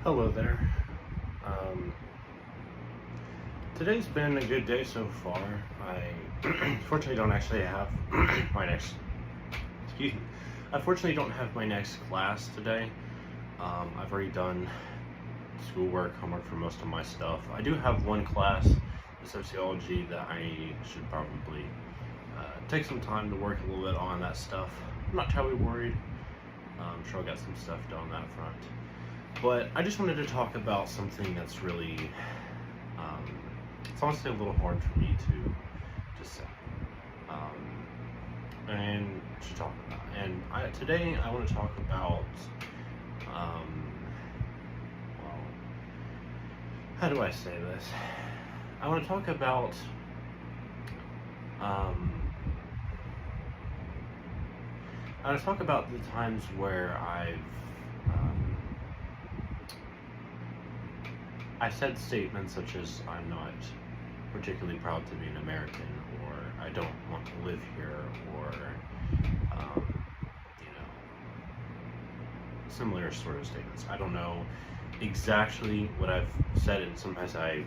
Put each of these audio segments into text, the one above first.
Hello there. Um, Today's been a good day so far. I fortunately don't actually have my next, excuse me, I fortunately don't have my next class today. I've already done schoolwork, homework for most of my stuff. I do have one class, the sociology, that I should probably take some time to work a little bit on that stuff. I'm not terribly worried. I'm sure I'll get some stuff done on that front. But I just wanted to talk about something that's really, it's honestly a little hard for me to say, and to talk about. And today I want to talk about, well, how do I say this? I want to talk about, um, I want to talk about the times where I said statements such as "I'm not particularly proud to be an American," or "I don't want to live here," or similar sort of statements. I don't know exactly what I've said, and sometimes I'm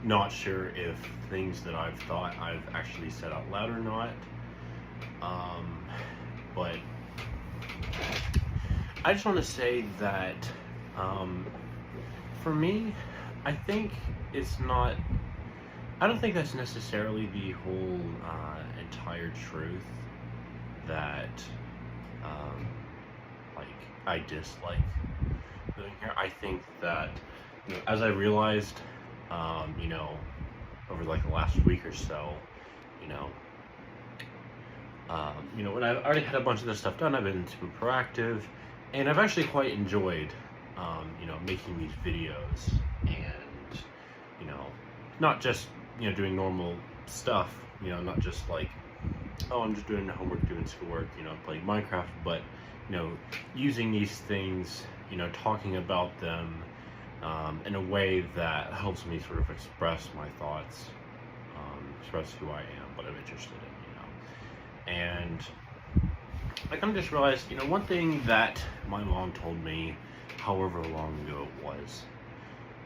not sure if things that I've thought I've actually said out loud or not. But I just want to say that for me, I think it's not. I don't think that's necessarily the whole entire truth that like I dislike living here. I think that as I realized, over like the last week or so, you know, when I've already had a bunch of this stuff done, I've been super proactive, and I've actually quite enjoyed, making these videos, and not just doing normal stuff, not just like, oh, I'm just doing homework, doing schoolwork, playing Minecraft, but using these things, talking about them in a way that helps me sort of express my thoughts, express who I am, what I'm interested in, and I kind of just realized, one thing that my mom told me, however long ago it was,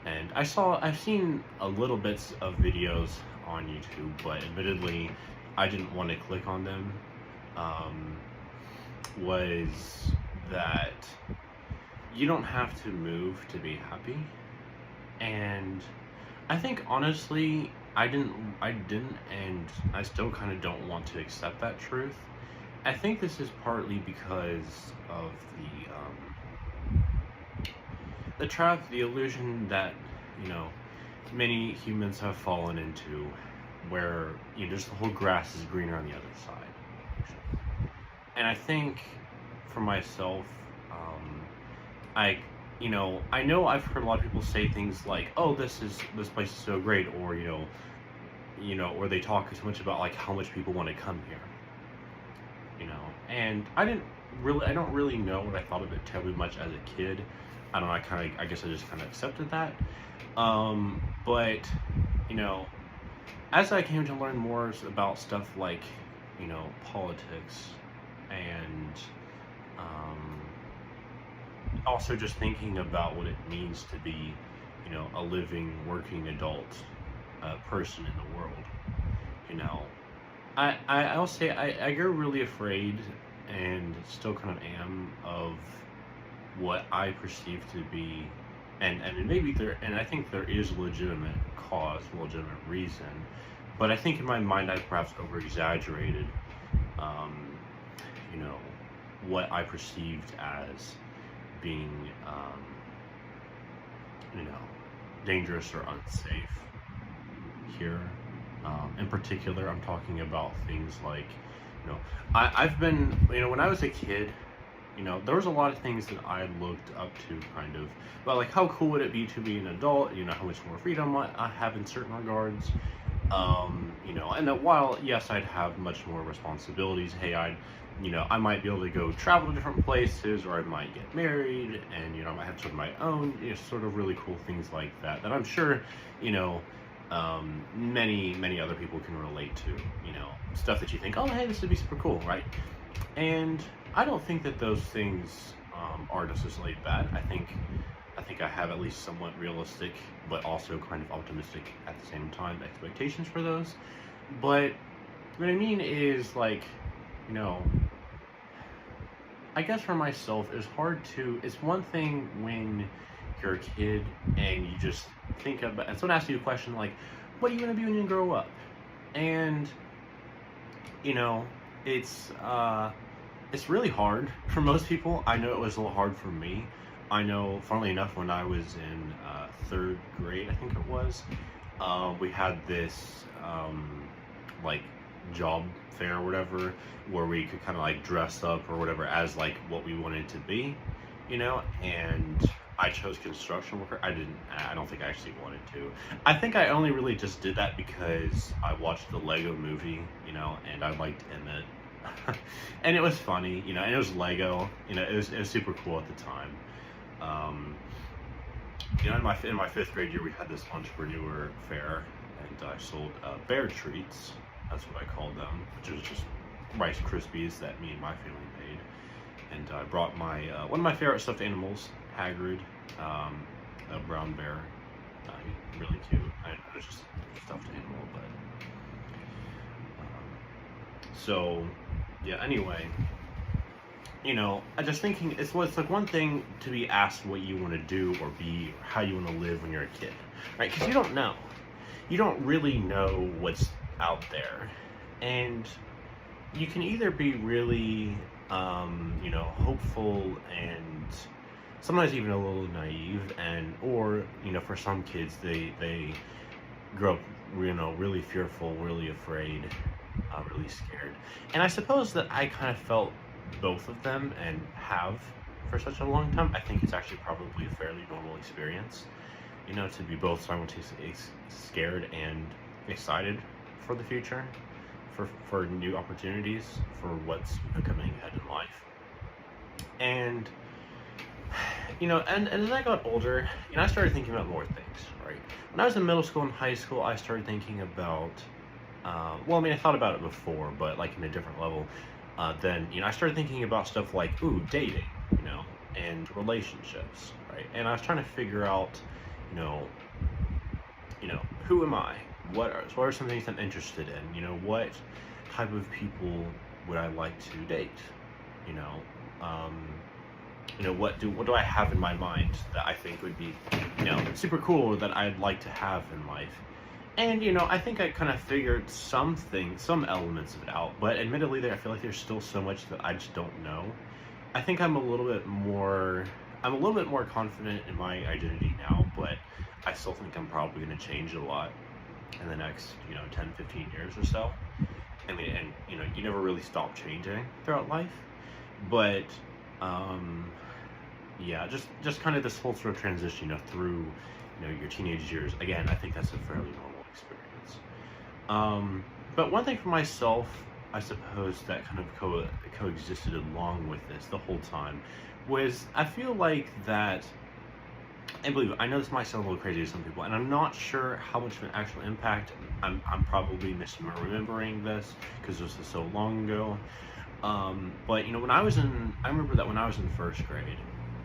and I've seen a little bits of videos on YouTube, but admittedly, I didn't want to click on them, was that you don't have to move to be happy. And I think honestly, I didn't, and I still kind of don't want to accept that truth. I think this is partly because of the trap, the illusion that many humans have fallen into, where just the whole grass is greener on the other side. And I think for myself, I know I've heard a lot of people say things like, "Oh, this place is so great," or or they talk so much about like how much people want to come here. And I don't really know what I thought of it terribly much as a kid. I don't know, I guess I just kind of accepted that. But, as I came to learn more about stuff like, politics, and also just thinking about what it means to be, a living, working adult person in the world, I'll say I get really afraid, and still kind of am, of what I perceive to be, and maybe I think there is legitimate cause, legitimate reason, but I think in my mind I perhaps over exaggerated, what I perceived as being, dangerous or unsafe here. In particular, I'm talking about things like, I've been, when I was a kid, there was a lot of things that I looked up to, kind of, well, like, how cool would it be to be an adult, how much more freedom I have in certain regards, and that while, yes, I'd have much more responsibilities, hey, I might be able to go travel to different places, or I might get married, and, I might have sort of my own, sort of really cool things like that, that I'm sure, many other people can relate to, stuff that you think, oh, hey, this would be super cool, right? And I don't think that those things are necessarily bad. I think I have at least somewhat realistic, but also kind of optimistic at the same time expectations for those. But what I mean is like, you know, I guess for myself, it's hard to. It's one thing when you're a kid and you just think about. And someone asks you a question like, "What are you gonna be when you grow up?" And you know, it's it's really hard for most people. I know it was a little hard for me. I know, funnily enough, when I was in third grade, I think it was, we had this like job fair or whatever, where we could kind of like dress up or whatever as like what we wanted to be, and I chose construction worker. I don't think I actually wanted to. I think I only really just did that because I watched the Lego movie, and I liked Emmett. And it was funny, and it was Lego, it was super cool at the time. Um, in my fifth grade year, we had this entrepreneur fair, and I sold bear treats. That's what I called them, which was just Rice Krispies that me and my family made. And I brought my one of my favorite stuffed animals, Hagrid, a brown bear. He's really cute. I know it's just a stuffed animal, but so yeah. Anyway, I just thinking it's like one thing to be asked what you want to do or be, or how you want to live when you're a kid, right? Because you don't know. You don't really know what's out there, and you can either be really, hopeful and sometimes even a little naive, or for some kids they grow up, really fearful, really afraid, really scared. And I suppose that I kind of felt both of them and have for such a long time. I think it's actually probably a fairly normal experience, to be both simultaneously scared and excited for the future, for new opportunities, for what's coming ahead in life. And and as I got older, I started thinking about more things, right? When I was in middle school and high school, I started thinking about, I thought about it before, but like in a different level. Then, I started thinking about stuff like, dating, and relationships, right? And I was trying to figure out, who am I? What are some things I'm interested in? What type of people would I like to date? What do I have in my mind that I think would be, super cool, that I'd like to have in life? And, I think I kind of figured some elements of it out, but admittedly, I feel like there's still so much that I just don't know. I think I'm a little bit more confident in my identity now, but I still think I'm probably going to change a lot in the next, 10, 15 years or so. I mean, and, you never really stop changing throughout life, but, yeah, just kind of this whole sort of transition, through, your teenage years. Again, I think that's a fairly normal experience. But one thing for myself, I suppose, that kind of coexisted along with this the whole time, was I feel like that, and believe it, I know this might sound a little crazy to some people, and I'm not sure how much of an actual impact. I'm probably misremembering this because this is so long ago. But I remember that when I was in first grade,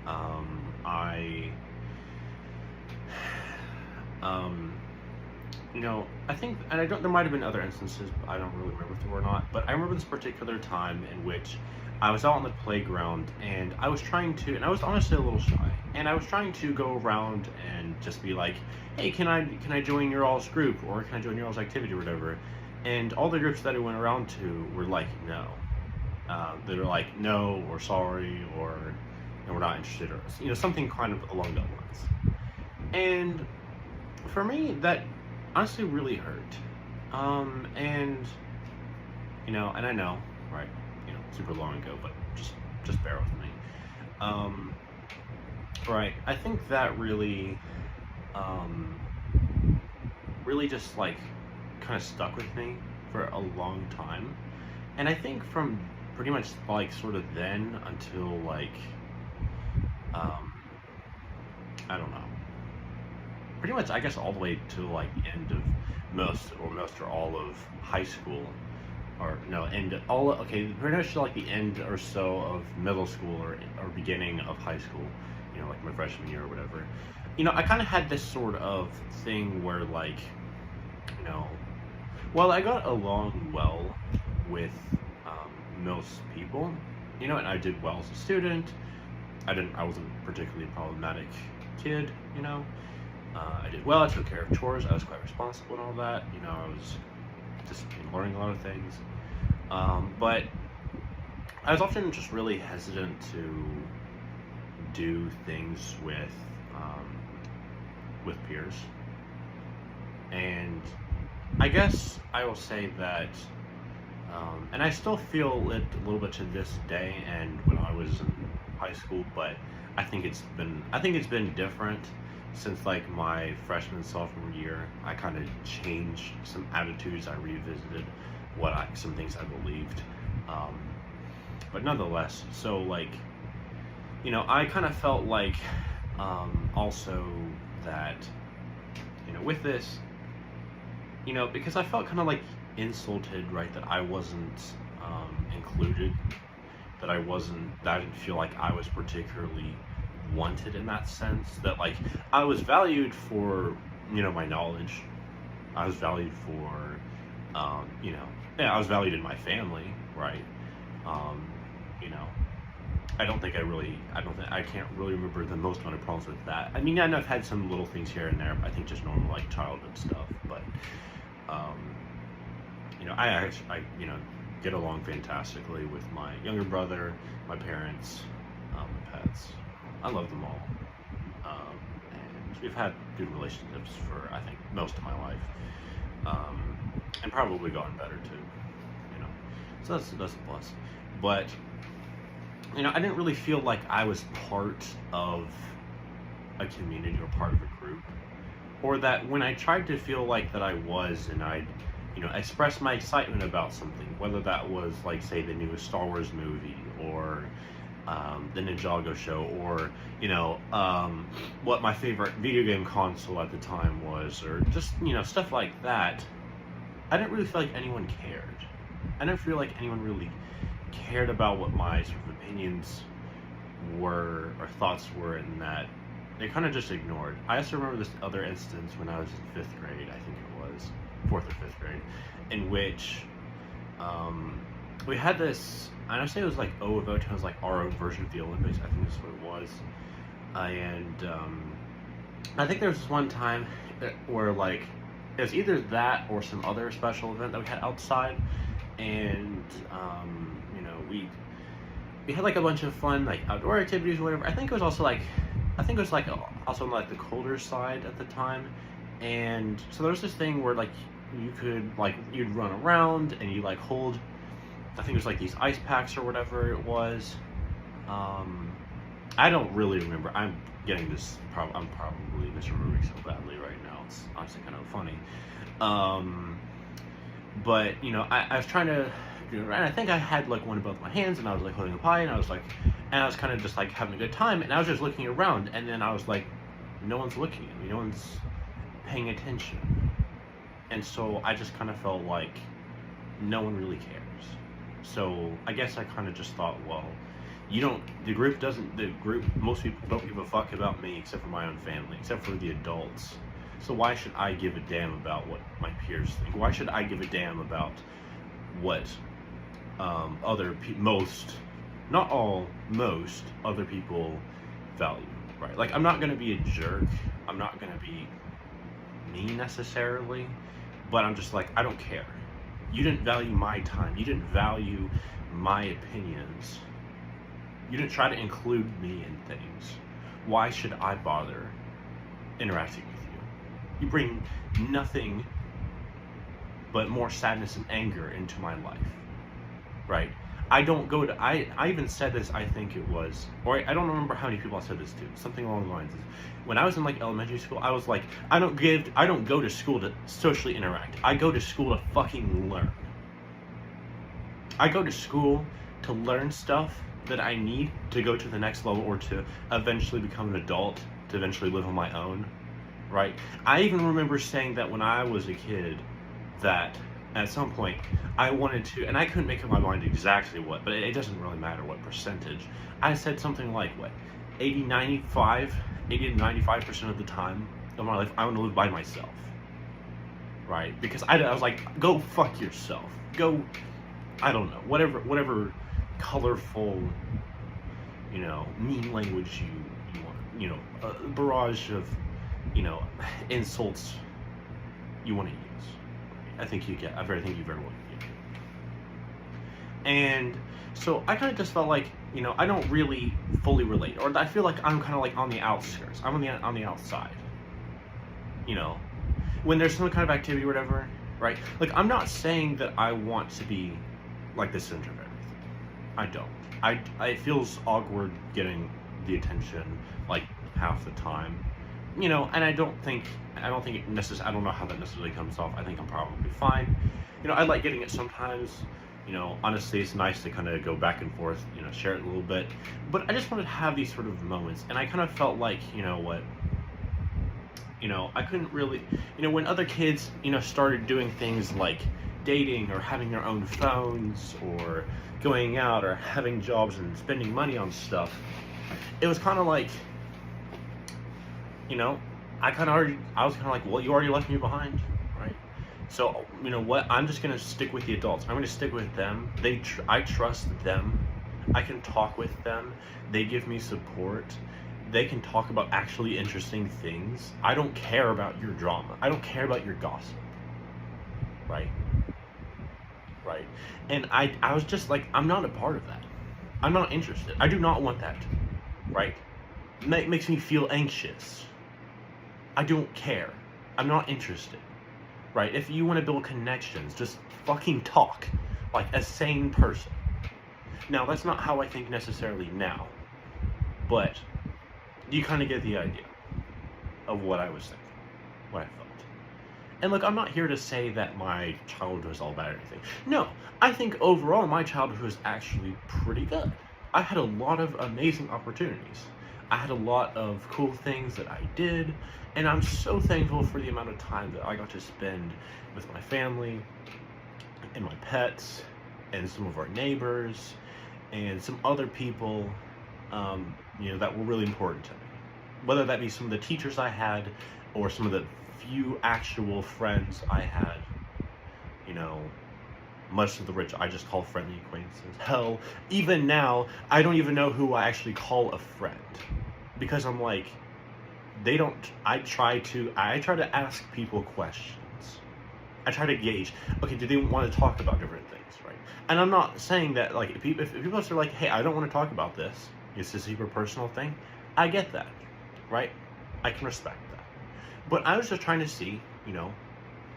I think, and there might have been other instances, but I don't really remember if there were not, but I remember this particular time in which I was out on the playground, and I was honestly a little shy, and I was trying to go around and just be like, hey, can I join your all's group, or can I join your all's activity, or whatever? And all the groups that I went around to were like, no. They were like, no, or sorry, or we're not interested, or something kind of along that lines. And for me, that honestly really hurt. And I know, right, super long ago, but just bear with me. Right, I think that really just like kind of stuck with me for a long time. And I think from pretty much like sort of then until like, I don't know, pretty much I guess all the way to like the end of most or all of high school, or no, end all okay, pretty much like the end or so of middle school or beginning of high school, like my freshman year or whatever. I kind of had this sort of thing where like, you know, well, I got along well with most people, and I did well as a student. I wasn't a particularly problematic kid, I did well. I took care of chores. I was quite responsible and all that. I was just learning a lot of things. But I was often just really hesitant to do things with peers. And I guess I will say that, and I still feel it a little bit to this day and when I was in high school, but I think it's been different since like my freshman sophomore year. I kind of changed some attitudes. I revisited some things I believed, but nonetheless, so like, I kind of felt like also that with this, because I felt kind of like insulted, right, that I wasn't included, that I didn't feel like I was particularly wanted in that sense, that like I was valued for my knowledge. I was valued for I was valued in my family, right? I can't really remember the most amount of problems with that. I mean, I've had some little things here and there, but I think just normal like childhood stuff. But I get along fantastically with my younger brother, my parents, my pets. I love them all, and we've had good relationships for I think most of my life, and probably gotten better too. So that's a plus. But I didn't really feel like I was part of a community or part of a group, or that when I tried to feel like that I was, and I'd express my excitement about something, whether that was like say the newest Star Wars movie or the Ninjago show, or what my favorite video game console at the time was, or just stuff like that, I didn't really feel like anyone cared. I didn't feel like anyone really cared about what my sort of opinions were or thoughts were, in that they kind of just ignored. I also remember this other instance when I was in 5th grade, I think it was 4th or 5th grade, in which we had this, I don't say it was like O of O, it was like our own version of the Olympics, I think that's what it was. And I think there was this one time where like it was either that or some other special event that we had outside, and we had like a bunch of fun like outdoor activities or whatever. I think it was also like also on like the colder side at the time, and so there was this thing where like you could like you'd run around and you like hold, I think it was like these ice packs or whatever it was. I don't really remember. I'm probably misremembering so badly right now. It's honestly kind of funny. But I was trying to do it right, and I think I had like one in both my hands, and I was like holding a pie, and I was kind of just like having a good time, and I was just looking around, and then I was like, no one's looking at me, no one's paying attention, and so I just kind of felt like no one really cares. So I guess I kind of just thought, well, most people don't give a fuck about me except for my own family, except for the adults. So why should I give a damn about what my peers think? Why should I give a damn about what most other people value, right? Like, I'm not going to be a jerk. I'm not going to be mean necessarily, but I'm just like, I don't care. You didn't value my time. You didn't value my opinions. You didn't try to include me in things. Why should I bother interacting with you? You bring nothing but more sadness and anger into my life, right? I even said this, I think it was, or I don't remember how many people I said this to, something along the lines of, when I was in like elementary school, I was like, I don't go to school to socially interact. I go to school to fucking learn. I go to school to learn stuff that I need to go to the next level, or to eventually become an adult, to eventually live on my own, right? I even remember saying that when I was a kid, that at some point, I wanted to, and I couldn't make up my mind exactly what, but it doesn't really matter what percentage. I said something like, what, 80 to 95% of the time of my life, I want to live by myself. Right? Because I was like, go fuck yourself. Go, I don't know, whatever colorful, mean language you want, a barrage of, insults you want to use. I think you get, I think you very well get. And so I kind of just felt like, I don't really fully relate, or I feel like I'm kind of like on the outskirts. I'm on the outside. When there's some kind of activity or whatever, right? Like, I'm not saying that I want to be like the center of everything. I don't. It feels awkward getting the attention like half the time. And I don't think it necessarily, I don't know how that necessarily comes off. I think I'm probably fine. I like getting it sometimes. Honestly, it's nice to kind of go back and forth, share it a little bit. But I just wanted to have these sort of moments. And I kind of felt like, I couldn't really, when other kids, started doing things like dating or having their own phones or going out or having jobs and spending money on stuff, it was kind of like, I was kind of like, well, you already left me behind, right? So, what, I'm just going to stick with the adults. I'm going to stick with them. I trust them. I can talk with them. They give me support. They can talk about actually interesting things. I don't care about your drama. I don't care about your gossip. Right? Right. And I was just like, I'm not a part of that. I'm not interested. I do not want that. Right? It makes me feel anxious. I don't care. I'm not interested. Right? If you want to build connections, just fucking talk like a sane person. Now, that's not how I think necessarily now. But you kind of get the idea of what I was thinking, what I felt. And look, I'm not here to say that my childhood was all bad or anything. No, I think overall my childhood was actually pretty good. I had a lot of amazing opportunities. I had a lot of cool things that I did, and I'm so thankful for the amount of time that I got to spend with my family and my pets and some of our neighbors and some other people that were really important to me. Whether that be some of the teachers I had or some of the few actual friends I had, much of the rich I just call friendly acquaintances. Hell, even now, I don't even know who I actually call a friend. Because I'm like, I try to ask people questions. I try to gauge, okay, do they want to talk about different things, right? And I'm not saying that, like, if people are like, hey, I don't want to talk about this, it's a super personal thing, I get that, right? I can respect that. But I was just trying to see,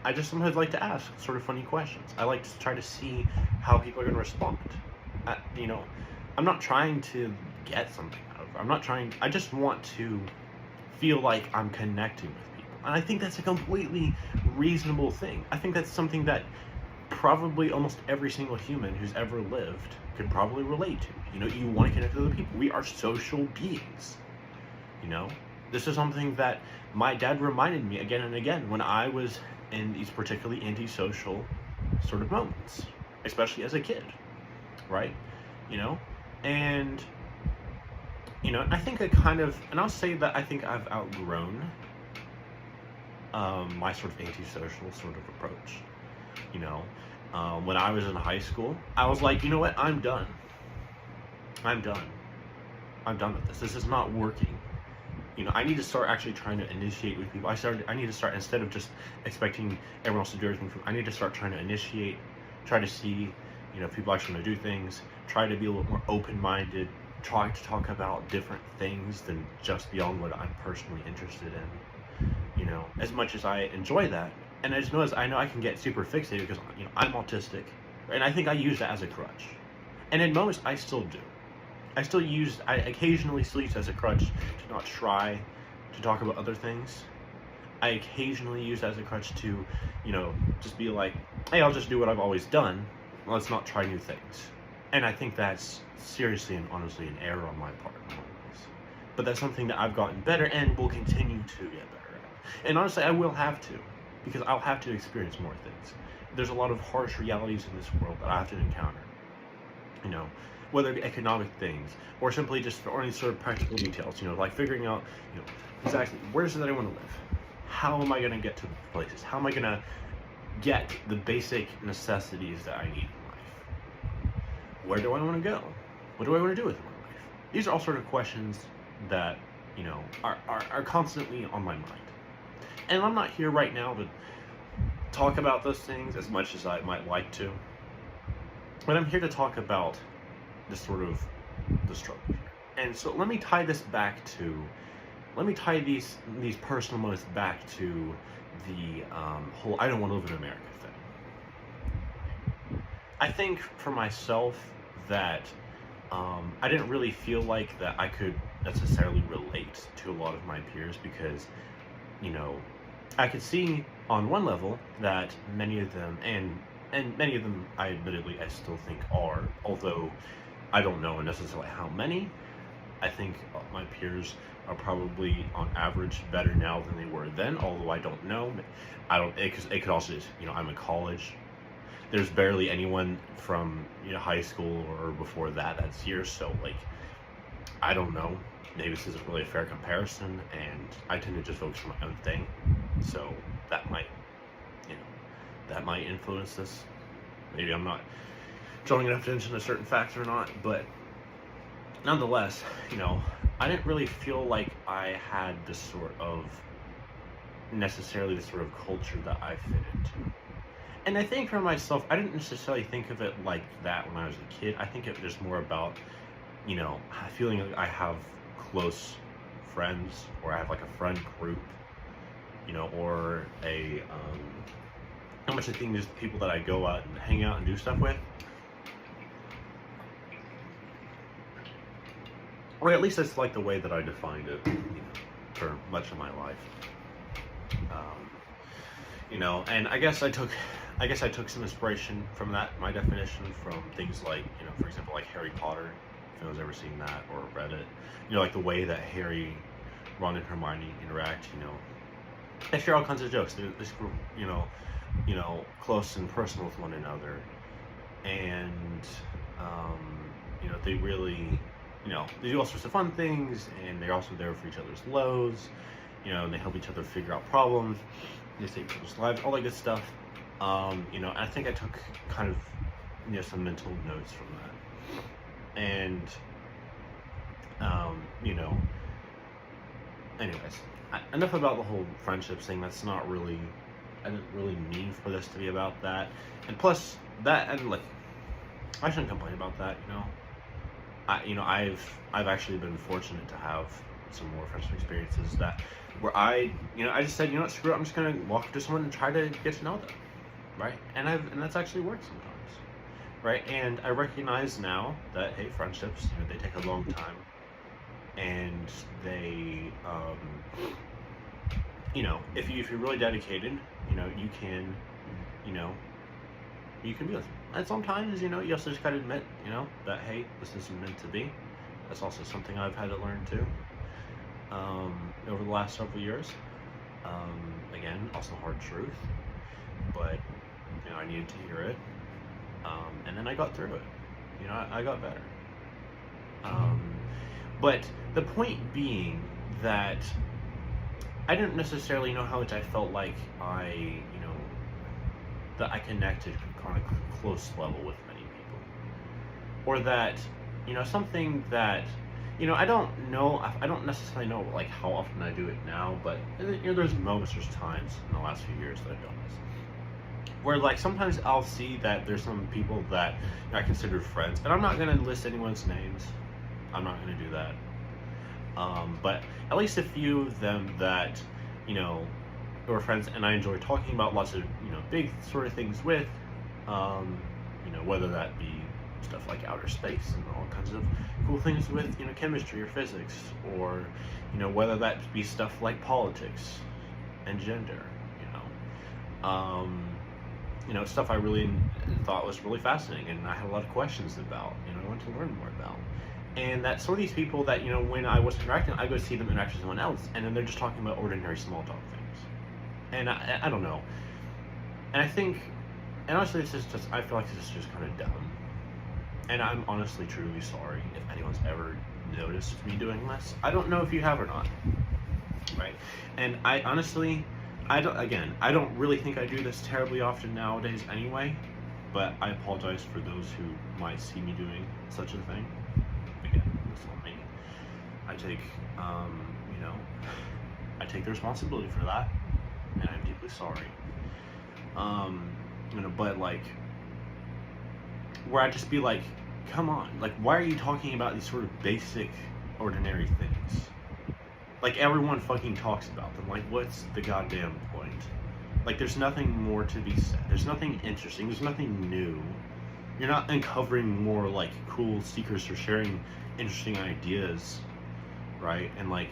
I just sometimes like to ask sort of funny questions. I like to try to see how people are going to respond. I'm not trying to get something out of it. I just want to feel like I'm connecting with people. And I think that's a completely reasonable thing. I think that's something that probably almost every single human who's ever lived could probably relate to. You want to connect with other people. We are social beings. This is something that my dad reminded me again and again when I was in these particularly antisocial sort of moments, especially as a kid, right? And I think and I'll say that I think I've outgrown my sort of antisocial sort of approach. When I was in high school, I was like, you know what, I'm done with this. This is not working. I need to start actually trying to initiate with people. I need to start, instead of just expecting everyone else to do everything I need to start trying to initiate, try to see, if people actually want to do things, try to be a little more open-minded, try to talk about different things than just beyond what I'm personally interested in. As much as I enjoy that, and I know I can get super fixated because, I'm autistic, and I think I use that as a crutch. And in moments, I still do. I occasionally still use it as a crutch to not try to talk about other things. I occasionally use it as a crutch to, just be like, hey, I'll just do what I've always done. Let's not try new things. And I think that's seriously and honestly an error on my part. But that's something that I've gotten better and will continue to get better at. And honestly, I will have to, because I'll have to experience more things. there's a lot of harsh realities in this world that I have to encounter. You know, whether it be economic things or simply just or any sort of practical details. You know, like figuring out, you know, exactly where is it that I want to live? How am I going to get to places? How am I going to get the basic necessities that I need in life? Where do I want to go? What do I want to do with my life? These are all sort of questions that, you know, are constantly on my mind. And I'm not here right now to talk about those things as much as I might like to. But I'm here to talk about the sort of the struggle here. And so let me tie these personal moments back to the whole I don't want to live in America thing. I think for myself that I didn't really feel like that I could necessarily relate to a lot of my peers because, you know, I could see on one level that many of them, and many of them I still think are, although I don't know necessarily how many. I think my peers are probably on average better now than they were then, although I don't know. It could also just, you know, I'm in college. There's barely anyone from, you know, high school or before that's here, so like I don't know. Maybe this isn't really a fair comparison, and I tend to just focus on my own thing, so that might, you know, that might influence this. Maybe I'm not drawing enough attention to certain facts or not, but nonetheless, you know, I didn't really feel like I had necessarily the sort of culture that I fit into. And I think for myself, I didn't necessarily think of it like that when I was a kid. I think it was just more about, you know, feeling like I have close friends, or I have like a friend group, you know, or how much I think is the people that I go out and hang out and do stuff with. Or at least that's like the way that I defined it, you know, for much of my life. You know, and I guess I took some inspiration from that, my definition, from things like, you know, for example, like Harry Potter, if anyone's ever seen that or read it. You know, like the way that Harry, Ron, and Hermione interact, you know. They share all kinds of jokes. They're this group, you know, close and personal with one another. And, you know, they really, you know, they do all sorts of fun things, and they're also there for each other's lows, you know, and they help each other figure out problems, they save each other's lives, all that good stuff. You know, I think I took kind of, you know, some mental notes from that. And, you know, anyways, enough about the whole friendships thing. That's not really, I didn't really mean for this to be about that. And plus, that, and like, I shouldn't complain about that, you know. I've actually been fortunate to have some more friendship experiences where I just said, you know what, screw it, I'm just gonna walk up to someone and try to get to know them, right? And that's actually worked sometimes, right? And I recognize now that, hey, friendships, you know, they take a long time, and they, you know, if you're really dedicated, you know, you can be with them. And sometimes, you know, you also just gotta admit, you know, that, hey, this isn't meant to be. That's also something I've had to learn too, over the last several years. Again, also hard truth, but, you know, I needed to hear it, and then I got through it. You know, I got better. But the point being that I didn't necessarily know how much I felt like that I connected on a close level with many people, or that, you know, something that, you know, I don't necessarily know like how often I do it now, but, you know, there's times in the last few years that I've done this, where like sometimes I'll see that there's some people that, you know, I consider friends, and I'm not gonna list anyone's names. I'm not gonna do that. But at least a few of them that, you know, were friends, and I enjoy talking about lots of, you know, big sort of things with, you know, whether that be stuff like outer space and all kinds of cool things with, you know, chemistry or physics, or, you know, whether that be stuff like politics and gender, you know, stuff I really thought was really fascinating, and I had a lot of questions about, you know, I wanted to learn more about. And that some of these people that, you know, when I was interacting, I go see them interact with someone else, and then they're just talking about ordinary small talk things. And I don't know. And I think And honestly, this is just, I feel like this is just kind of dumb. And I'm honestly, truly sorry if anyone's ever noticed me doing this. I don't know if you have or not, right? And I honestly, I don't really think I do this terribly often nowadays anyway, but I apologize for those who might see me doing such a thing. Again, it's not me. I take, you know, I take the responsibility for that, and I'm deeply sorry. You know, but like, where I just be like, come on, like, why are you talking about these sort of basic, ordinary things? Like, everyone fucking talks about them. Like, what's the goddamn point? Like, there's nothing more to be said. There's nothing interesting. There's nothing new. You're not uncovering more, like, cool secrets or sharing interesting ideas, right? And, like,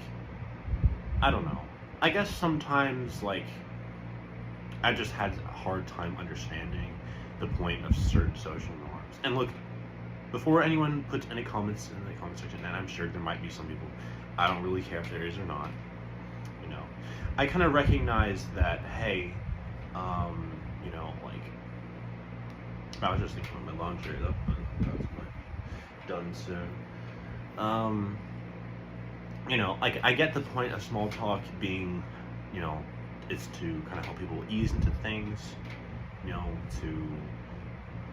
I don't know. I guess sometimes, like, I just had a hard time understanding the point of certain social norms. And look, before anyone puts any comments in the comment section, and I'm sure there might be some people, I don't really care if there is or not, you know, I kind of recognize that, hey, you know, like, I was just thinking of my laundry up, but that's done soon. You know, like, I get the point of small talk being, you know, it's to kind of help people ease into things, you know, to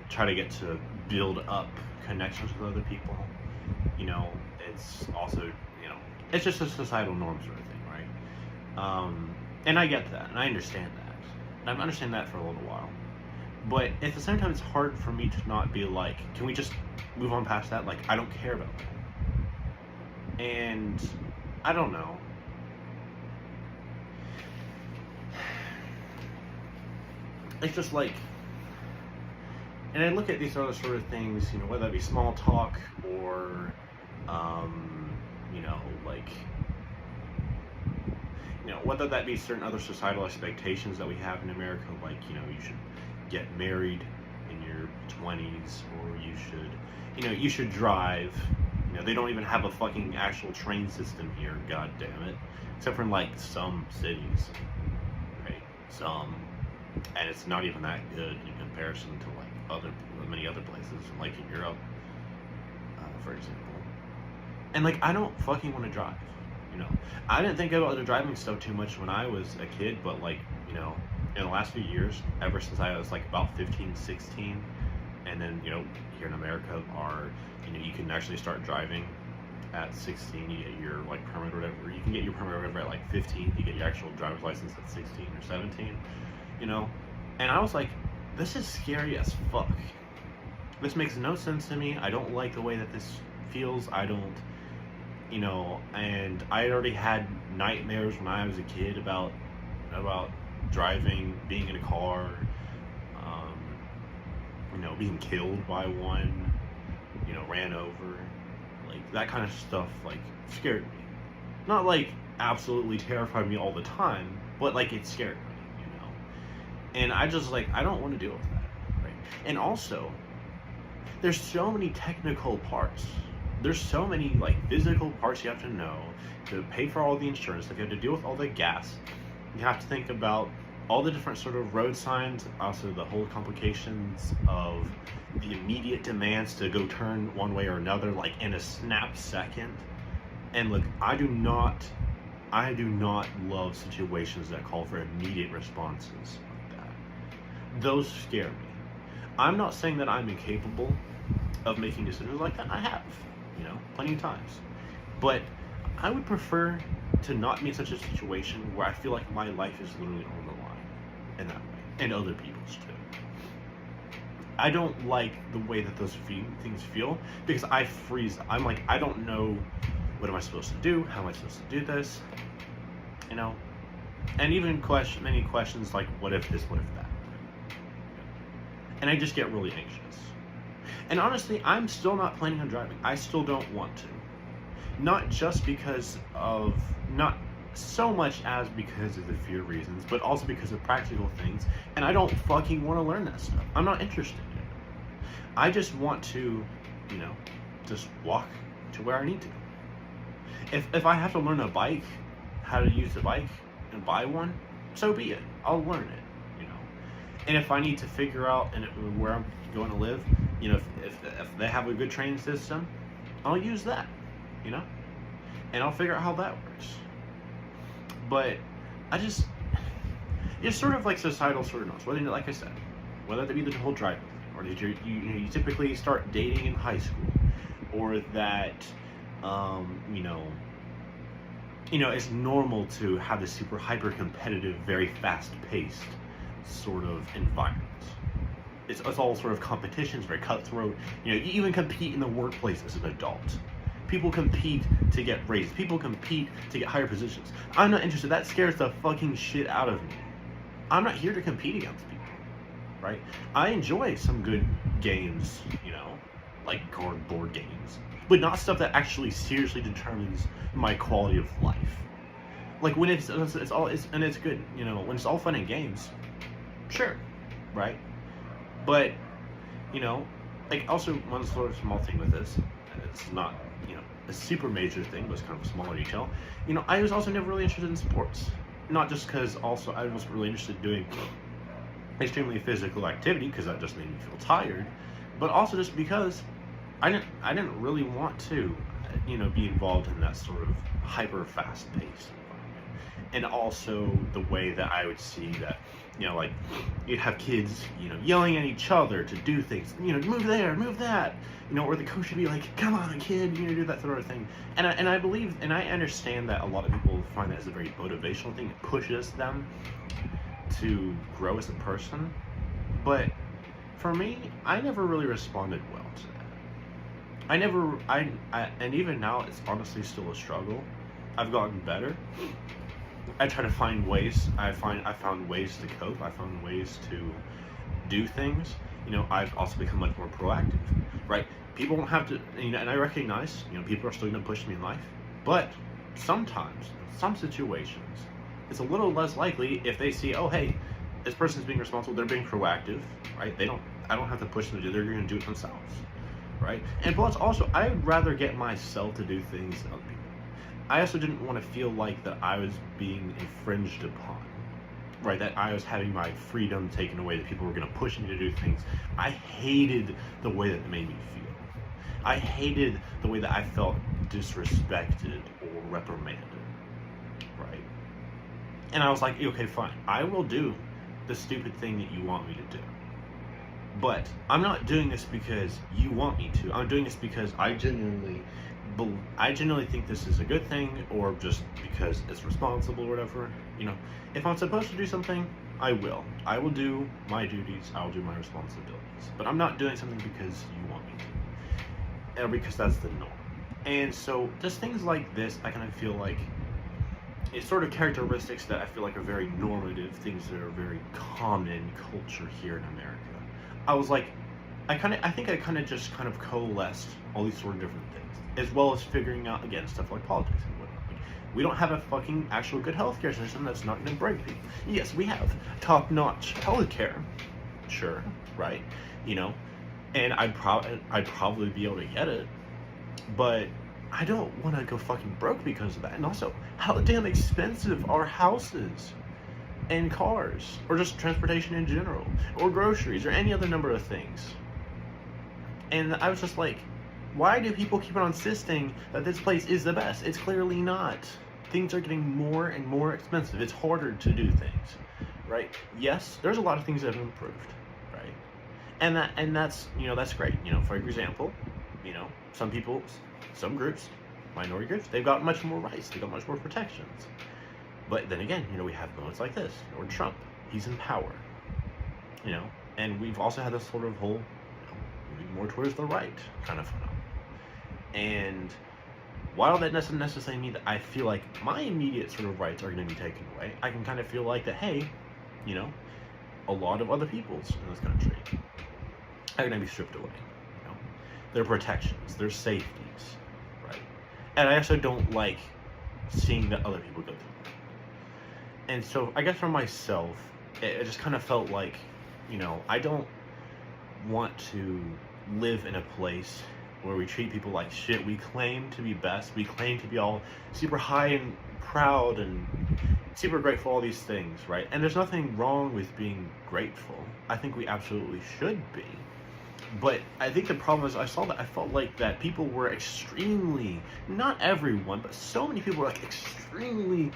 try to get to build up connections with other people. You know, it's also, you know, it's just a societal norm sort of thing, right? And I get that, and I understand that, and I've understood that for a little while. But at the same time, it's hard for me to not be like, can we just move on past that? Like, I don't care about that. And I don't know. It's just like, and I look at these other sort of things, you know, whether that be small talk or, you know, like, you know, whether that be certain other societal expectations that we have in America, like, you know, you should get married in your 20s, or you should, you know, you should drive. You know, they don't even have a fucking actual train system here, god damn it. Except for in, like, some cities, right? Some. And it's not even that good in comparison to, like, many other places, like in Europe, for example. And, like, I don't fucking want to drive, you know. I didn't think about the driving stuff too much when I was a kid, but, like, you know, in the last few years, ever since I was, like, about 15, 16, and then, you know, here in America, you know, you can actually start driving at 16, you get your, like, permit or whatever. You can get your permit or whatever at, like, 15, you get your actual driver's license at 16 or 17. You know, and I was like, this is scary as fuck. This makes no sense to me. I don't like the way that this feels. I don't, you know, and I already had nightmares when I was a kid about driving, being in a car, you know, being killed by one, you know, ran over, like, that kind of stuff, like, scared me. Not, like, absolutely terrified me all the time, but, like, it scared me. And I just, like, I don't want to deal with that, right? And also, there's so many technical parts. There's so many, like, physical parts you have to know to pay for all the insurance. Like, you have to deal with all the gas. You have to think about all the different sort of road signs, also the whole complications of the immediate demands to go turn one way or another, like, in a snap second. And, look, I do not love situations that call for immediate responses. Those scare me. I'm not saying that I'm incapable of making decisions like that. I have, you know, plenty of times. But I would prefer to not be in such a situation where I feel like my life is literally on the line in that way, and other people's too. I don't like the way that those things feel, because I freeze. I'm like, I don't know, what am I supposed to do? How am I supposed to do this? You know? And even many questions like, what if this, what if that? And I just get really anxious. And honestly, I'm still not planning on driving. I still don't want to. Not just because of, not so much as because of the fear reasons, but also because of practical things. And I don't fucking want to learn that stuff. I'm not interested in it. I just want to, you know, just walk to where I need to. If I have to learn a bike, how to use the bike, and buy one, so be it. I'll learn it. And if I need to figure out where I'm going to live, if they have a good train system, I'll use that, you know, and I'll figure out how that works. But I just, it's sort of like societal sort of norms. Whether, like I said, whether that be the whole driving thing, or that you typically start dating in high school, or that, it's normal to have this super hyper competitive, very fast paced sort of environment. It's all sort of competitions, very cutthroat. You even compete in the workplace as an adult. People compete to get raises. People compete to get higher positions. I'm not interested. That scares the fucking shit out of me. I'm not here to compete against people, right? I enjoy some good games, like cardboard games, but not stuff that actually seriously determines my quality of life. Like when it's good, when it's all fun and games, sure, right? But, like also one sort of small thing with this, it's not, a super major thing, but it's kind of a smaller detail. I was also never really interested in sports. Not just because also I was really interested in doing extremely physical activity, because that just made me feel tired, but also just because I didn't really want to, be involved in that sort of hyper fast paced environment. And also the way that I would see that, like you'd have kids, yelling at each other to do things, move there, move that, or the coach would be like, come on kid, do that sort of thing. And I believe, and I understand that a lot of people find that as a very motivational thing. It pushes them to grow as a person. But for me, I never really responded well to that. And even now, it's honestly still a struggle. I've gotten better. I try to find ways. I found ways to cope. I found ways to do things. I've also become much more proactive, right? People don't have to, and I recognize, people are still going to push me in life, but sometimes, in some situations, it's a little less likely if they see, oh, hey, this person's being responsible, they're being proactive, right? I don't have to push them to do it, they're going to do it themselves, right? And plus, also, I'd rather get myself to do things than other people. I also didn't want to feel like that I was being infringed upon, right? That I was having my freedom taken away, that people were going to push me to do things. I hated the way that it made me feel. I hated the way that I felt disrespected or reprimanded, right? And I was like, okay, fine. I will do the stupid thing that you want me to do. But I'm not doing this because you want me to. I'm doing this because I genuinely think this is a good thing, or just because it's responsible or whatever. If I'm supposed to do something, I will. I will do my duties. I will do my responsibilities. But I'm not doing something because you want me to, or because that's the norm. And so just things like this, I kind of feel like it's sort of characteristics that I feel like are very normative, things that are very common in culture here in America. I was like, I think I just coalesced all these sort of different things, as well as figuring out, again, stuff like politics and whatnot. Like, we don't have a fucking actual good healthcare system that's not going to break people. Yes, we have top-notch healthcare, sure, right? And I'd probably be able to get it, but I don't want to go fucking broke because of that. And also, how damn expensive are houses and cars, or just transportation in general, or groceries, or any other number of things. And I was just like, why do people keep on insisting that this place is the best? It's clearly not. Things are getting more and more expensive. It's harder to do things, right? Yes, there's a lot of things that have improved, right? And that's great. For example, some people, some groups, minority groups, they've got much more rights. They've got much more protections. But then again, we have moments like this, or Trump, he's in power, and we've also had this sort of whole, moving more towards the right kind of phenomenon. And while that doesn't necessarily mean that I feel like my immediate sort of rights are going to be taken away, I can kind of feel like that, hey, a lot of other peoples in this country are going to be stripped away. Their protections, their safeties, right? And I also don't like seeing that other people go through that. And so I guess for myself, it just kind of felt like, I don't want to live in a place where we treat people like shit. We claim to be best. We claim to be all super high and proud and super grateful for all these things, right? And there's nothing wrong with being grateful. I think we absolutely should be. But I think the problem is I felt like that people were extremely, not everyone, but so many people were like extremely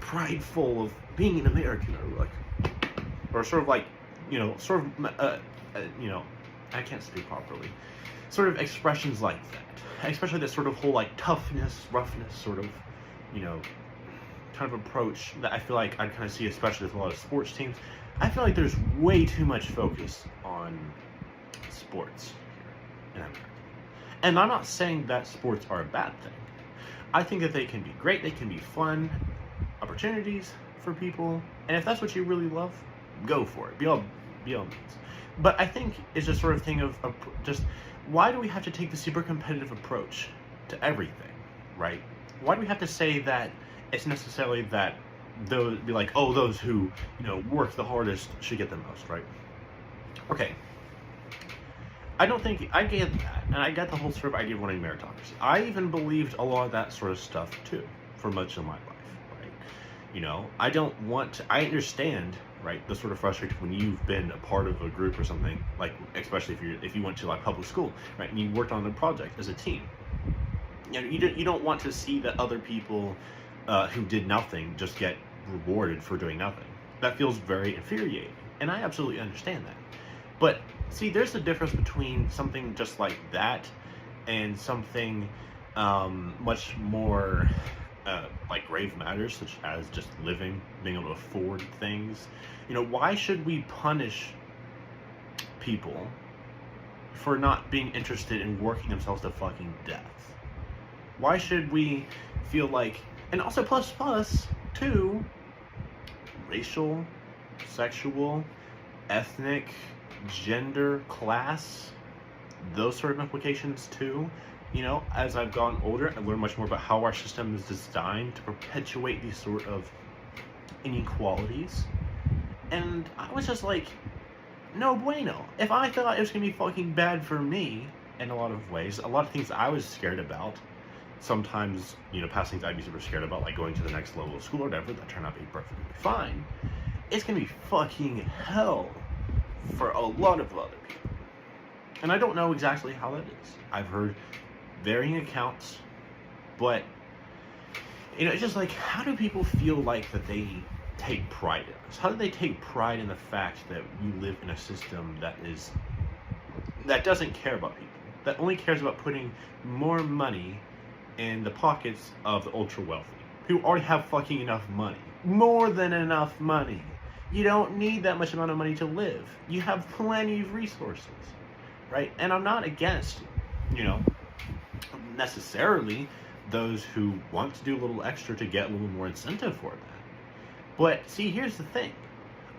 prideful of being an American, or sort of like, I can't speak properly. Sort of expressions like that, especially that sort of whole like toughness, roughness sort of, kind of approach that I feel like I kind of see, especially with a lot of sports teams. I feel like there's way too much focus on sports here in America. And I'm not saying that sports are a bad thing. I think that they can be great, they can be fun opportunities for people, and if that's what you really love, go for it, be all means. But I think it's just sort of thing of just, why do we have to take the super competitive approach to everything, right? Why do we have to say that it's necessarily that those be like, oh, those who work the hardest should get the most, right? Okay, I don't think I get that, and I get the whole sort of idea of wanting meritocracy. I even believed a lot of that sort of stuff too for much of my life, right? I don't want to, I understand, right, the sort of frustration when you've been a part of a group or something, like especially if you went to like public school, right, and you worked on a project as a team. You don't want to see that other people who did nothing just get rewarded for doing nothing. That feels very infuriating, and I absolutely understand that. But see, there's a difference between something just like that and something much more like grave matters, such as just living, being able to afford things. Why should we punish people for not being interested in working themselves to fucking death? Why should we feel like, and also plus too, racial, sexual, ethnic, gender, class, those sort of implications too. As I've gotten older, I learned much more about how our system is designed to perpetuate these sort of inequalities. And I was just like, no bueno. If I thought it was gonna be fucking bad for me in a lot of ways, a lot of things I was scared about, sometimes, past things I'd be super scared about, like going to the next level of school or whatever, that turned out to be perfectly fine. It's gonna be fucking hell for a lot of other people. And I don't know exactly how that is. I've heard varying accounts, but it's just like, how do people feel like that they take pride in this? How do they take pride in the fact that we live in a system that doesn't care about people, that only cares about putting more money in the pockets of the ultra wealthy, who already have fucking enough money, more than enough money? You don't need that much amount of money to live. You have plenty of resources, right? And I'm not against, necessarily those who want to do a little extra to get a little more incentive for that. But see, here's the thing.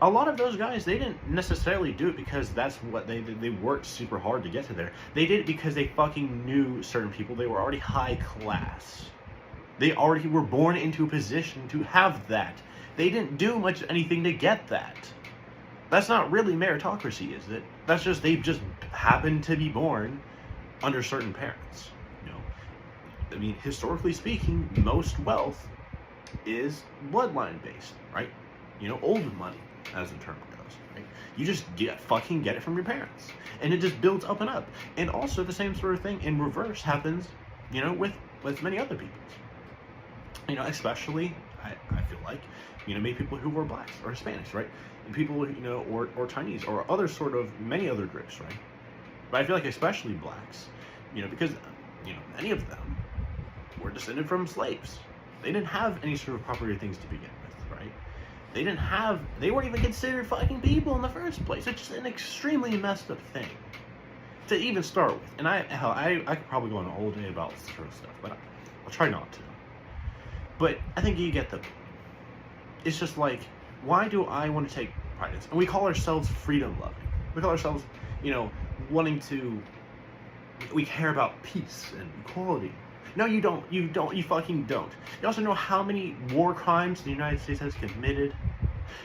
A lot of those guys, they didn't necessarily do it because that's what they did. They worked super hard to get to there. They did it because they fucking knew certain people. They were already high class. They already were born into a position to have that. They didn't do much of anything to get that. That's not really meritocracy, is it? That's just, they just happened to be born under certain parents. I mean, historically speaking, most wealth is bloodline based, right? Old money, as the term goes, right? You just get it from your parents, and it just builds up and up. And also the same sort of thing in reverse happens, with many other people. Especially, I feel like, maybe people who were blacks or Hispanics, right? And people, or Chinese or many other groups, right? But I feel like especially blacks, because, many of them were descended from slaves. They didn't have any sort of property things to begin with, right? They weren't even considered fucking people in the first place. It's just an extremely messed up thing to even start with. And I could probably go on all day about this sort of stuff, but I'll try not to. But I think you get the point. It's just like, why do I want to take pride in this? And we call ourselves freedom loving. We call ourselves, we care about peace and equality. No, you don't. You fucking don't. You also know how many war crimes the United States has committed?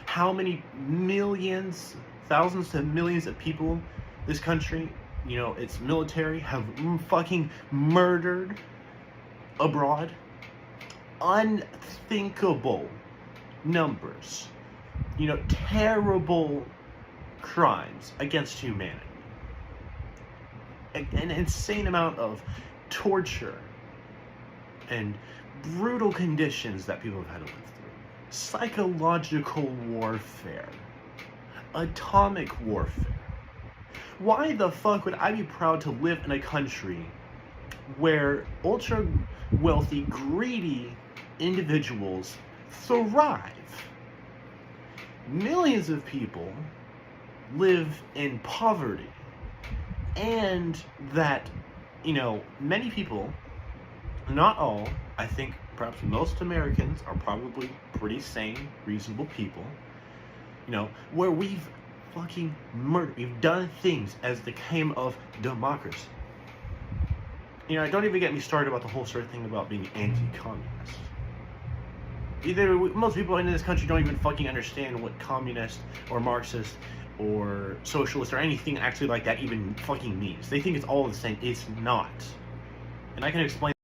How many millions, thousands to millions of people this country, its military have fucking murdered abroad? Unthinkable. numbers, terrible crimes against humanity, an insane amount of torture and brutal conditions that people have had to live through, psychological warfare, atomic warfare. Why the fuck would I be proud to live in a country where ultra wealthy, greedy individuals thrive? Millions of people live in poverty, and that, many people, not all, I think perhaps most Americans are probably pretty sane, reasonable people, where we've fucking murdered, we've done things as the claim of democracy. Don't even get me started about the whole sort of thing about being anti-communist. Most people in this country don't even fucking understand what communist or Marxist or socialist or anything actually like that even fucking means. They think it's all the same. It's not. And I can explain